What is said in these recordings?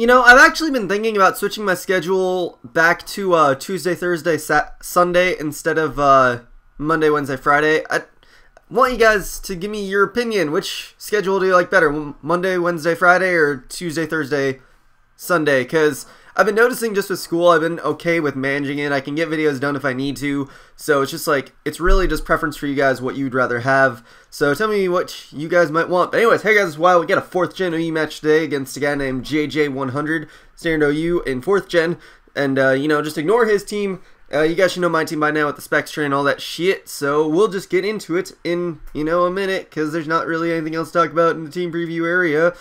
You know, I've actually been thinking about switching my schedule back to Tuesday, Thursday, Sunday instead of Monday, Wednesday, Friday. I want you guys to give me your opinion. Which schedule do you like better? Monday, Wednesday, Friday, or Tuesday, Thursday, Sunday? Because I've been noticing just with school, I've been okay with managing it. I can get videos done if I need to. So it's just like, it's really just preference for you guys what you'd rather have. So tell me what you guys might want. But anyways, hey guys, it's Wild. We got a 4th Gen OU match today against a guy named jayjay100, standard OU in 4th Gen. And, you know, just ignore his team. You guys should know my team by now with the specs tree and all that shit. So we'll just get into it in, you know, a minute. Because there's not really anything else to talk about in the team preview area.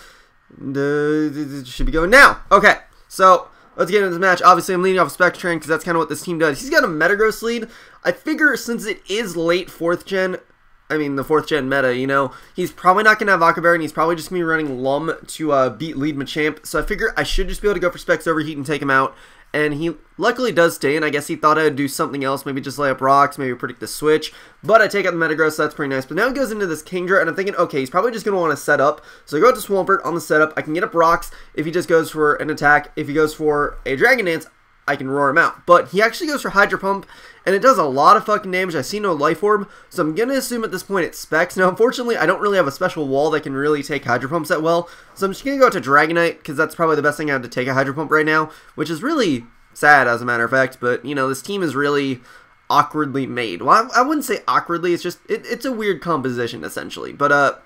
It should be going now. Okay, so let's get into this match. Obviously, I'm leading off Spec Train because that's kind of what this team does. He's got a Metagross lead. I figure since it is late 4th Gen, I mean the 4th Gen meta, you know, he's probably not going to have Aquaberry, and he's probably just going to be running Lum to beat lead Machamp. So I figure I should just be able to go for Specs Overheat and take him out. And he luckily does stay in. I guess he thought I would do something else, maybe just lay up rocks, maybe predict the switch. But I take out the Metagross, so that's pretty nice. But now he goes into this Kingdra, and I'm thinking, okay, he's probably just going to want to set up. So I go out to Swampert on the setup. I can get up rocks if he just goes for an attack. If he goes for a Dragon Dance, I can roar him out. But he actually goes for Hydro Pump, and it does a lot of fucking damage. I see no Life Orb, so I'm going to assume at this point it's Specs. Now, unfortunately, I don't really have a special wall that can really take Hydro Pumps that well. So I'm just going to go out to Dragonite, because that's probably the best thing I have to take a Hydro Pump right now, which is really sad, as a matter of fact. But, you know, this team is really awkwardly made. Well, I wouldn't say awkwardly. It's just, it's a weird composition, essentially. But,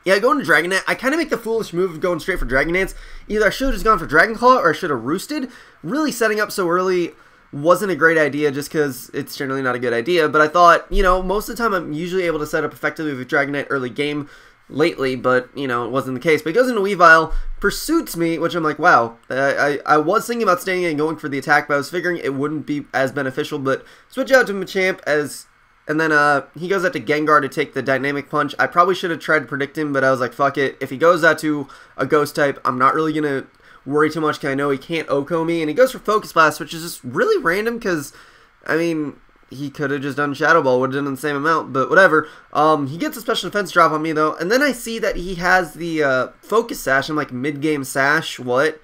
yeah, going to Dragonite, I kind of make the foolish move of going straight for Dragon Dance. Either I should have just gone for Dragon Claw, or I should have roosted. Really setting up so early wasn't a great idea, just because it's generally not a good idea. But I thought, you know, most of the time I'm usually able to set up effectively with Dragonite early game lately, but, you know, it wasn't the case. But he goes into Weavile, pursuits me, which I'm like, wow. I was thinking about staying in and going for the attack, but I was figuring it wouldn't be as beneficial. But switch out to Machamp and then he goes out to Gengar to take the Dynamic Punch. I probably should have tried to predict him, but I was like, fuck it. If he goes out to a Ghost type, I'm not really going to worry too much because I know he can't OHKO me. And he goes for Focus Blast, which is just really random because, I mean, he could have just done Shadow Ball, would have done the same amount, but whatever. He gets a special defense drop on me, though, and then I see that he has the Focus Sash. I'm like, mid-game Sash? What?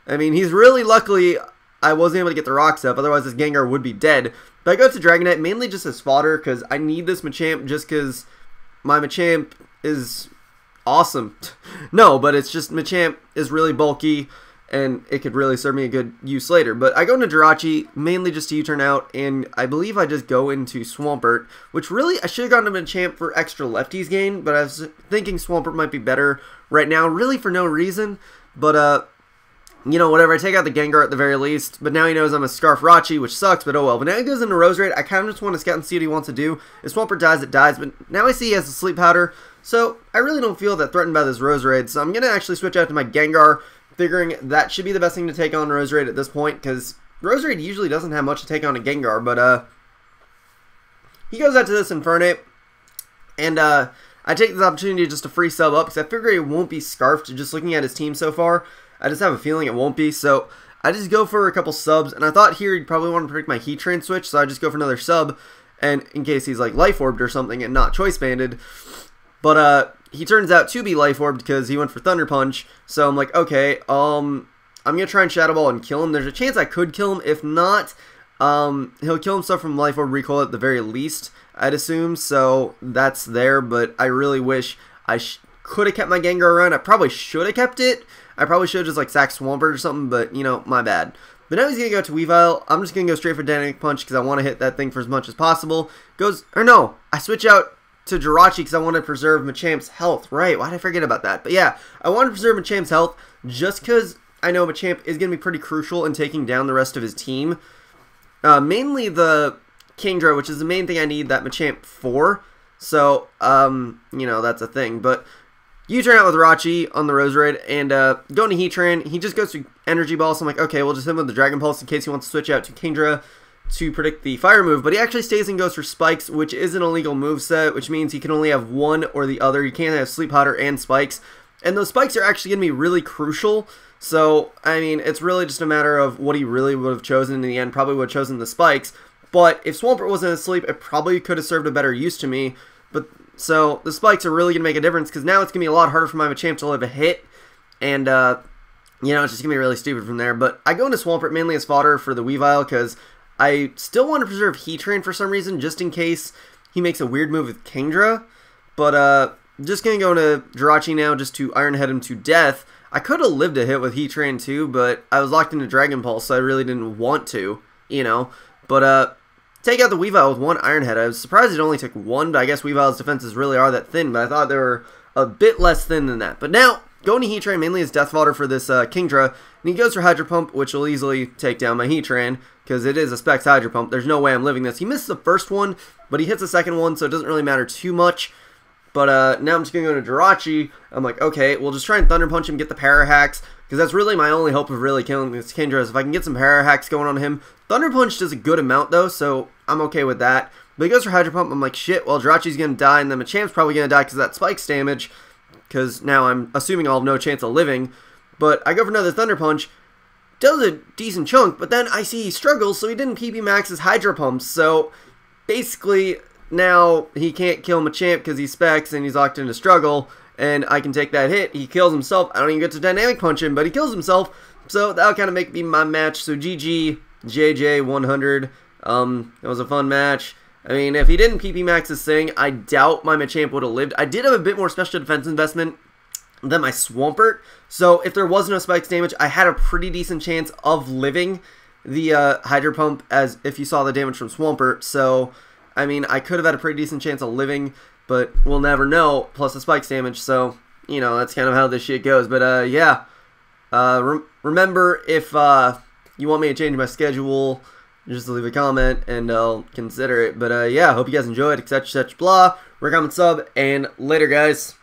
I mean, he's really luckily I wasn't able to get the rocks up, otherwise this Gengar would be dead. But I go to Dragonite mainly just as fodder, because I need this Machamp just because my Machamp is awesome. No, but it's just Machamp is really bulky, and it could really serve me a good use later. But I go into Jirachi, mainly just to U-turn out, and I believe I just go into Swampert, which really, I should have gone to Machamp for extra lefties gain, but I was thinking Swampert might be better right now, really for no reason. But, you know, whatever, I take out the Gengar at the very least, but now he knows I'm a Scarf Rachi, which sucks, but oh well. But now he goes into Roserade. I kind of just want to scout and see what he wants to do. If Swampert dies, it dies, but now I see he has a Sleep Powder, so I really don't feel that threatened by this Roserade, so I'm going to actually switch out to my Gengar, figuring that should be the best thing to take on Roserade at this point, because Roserade usually doesn't have much to take on a Gengar, but he goes out to this Infernape, and I take this opportunity just to free sub up, because I figure he won't be Scarfed just looking at his team so far. I just have a feeling it won't be, so I just go for a couple subs, and I thought here he'd probably want to predict my Heat Train switch, so I just go for another sub, and in case he's like Life Orbed or something and not Choice Banded. But he turns out to be Life Orbed because he went for Thunder Punch, so I'm like, okay, I'm gonna try and Shadow Ball and kill him. There's a chance I could kill him. If not, he'll kill himself from Life Orb recoil at the very least, I'd assume, so that's there. But I really wish I could have kept my Gengar around. I probably should have kept it. I probably should have just like sacked Swampert or something, but, you know, my bad. But now he's going to go to Weavile. I'm just going to go straight for Dynamic Punch because I want to hit that thing for as much as possible. Or no, I switch out to Jirachi because I want to preserve Machamp's health. Right, why did I forget about that? But yeah, I want to preserve Machamp's health just because I know Machamp is going to be pretty crucial in taking down the rest of his team. Mainly the Kingdra, which is the main thing I need that Machamp for. So, you know, that's a thing. But U-turn out with Rachi on the Roserade, and going to Heatran, he just goes to Energy Ball, so I'm like, okay, we'll just hit him with the Dragon Pulse in case he wants to switch out to Kingdra to predict the Fire move, but he actually stays and goes for Spikes, which is an illegal moveset, which means he can only have one or the other. He can't have Sleep Powder and Spikes, and those Spikes are actually going to be really crucial, so, I mean, it's really just a matter of what he really would have chosen in the end. Probably would have chosen the Spikes, but if Swampert wasn't asleep, it probably could have served a better use to me. But so the Spikes are really going to make a difference because now it's going to be a lot harder for my Machamp to live a hit. And you know, it's just going to be really stupid from there. But I go into Swampert mainly as fodder for the Weavile because I still want to preserve Heatran for some reason, just in case he makes a weird move with Kingdra. But just going to go into Jirachi now just to Iron Head him to death. I could have lived a hit with Heatran too, but I was locked into Dragon Pulse, so I really didn't want to, you know. But take out the Weavile with one Iron Head. I was surprised it only took one, but I guess Weavile's defenses really are that thin, but I thought they were a bit less thin than that. But now, going to Heatran mainly as death fodder for this Kingdra, and he goes for Hydro Pump, which will easily take down my Heatran, because it is a Specs Hydro Pump. There's no way I'm living this. He missed the first one, but he hits the second one, so it doesn't really matter too much. But now I'm just going to go to Jirachi. I'm like, okay, we'll just try and Thunder Punch him, get the Para Hacks, because that's really my only hope of really killing this Kingdra is if I can get some Para Hacks going on him. Thunder Punch does a good amount, though, so I'm okay with that. But he goes for Hydro Pump. I'm like, shit, well, Jirachi's going to die, and then Machamp's probably going to die because of that Spikes damage, because now I'm assuming I'll have no chance of living. But I go for another Thunder Punch. Does a decent chunk, but then I see he struggles, so he didn't PP max his Hydro Pumps. So basically, now he can't kill Machamp because he's Specs and he's locked into Struggle, and I can take that hit. He kills himself. I don't even get to Dynamic Punch him, but he kills himself. So that'll kind of make me my match. So GG, JayJay100. It was a fun match. I mean, if he didn't PP max his thing, I doubt my Machamp would have lived. I did have a bit more special defense investment than my Swampert, so if there was no Spikes damage, I had a pretty decent chance of living the Hydro Pump, as if you saw the damage from Swampert. So, I mean, I could have had a pretty decent chance of living, but we'll never know, plus the Spikes damage, so, you know, that's kind of how this shit goes. But, yeah, remember, if you want me to change my schedule, just leave a comment, and I'll consider it. But, yeah, hope you guys enjoyed, etc., etc., blah. Comment, sub, and later, guys.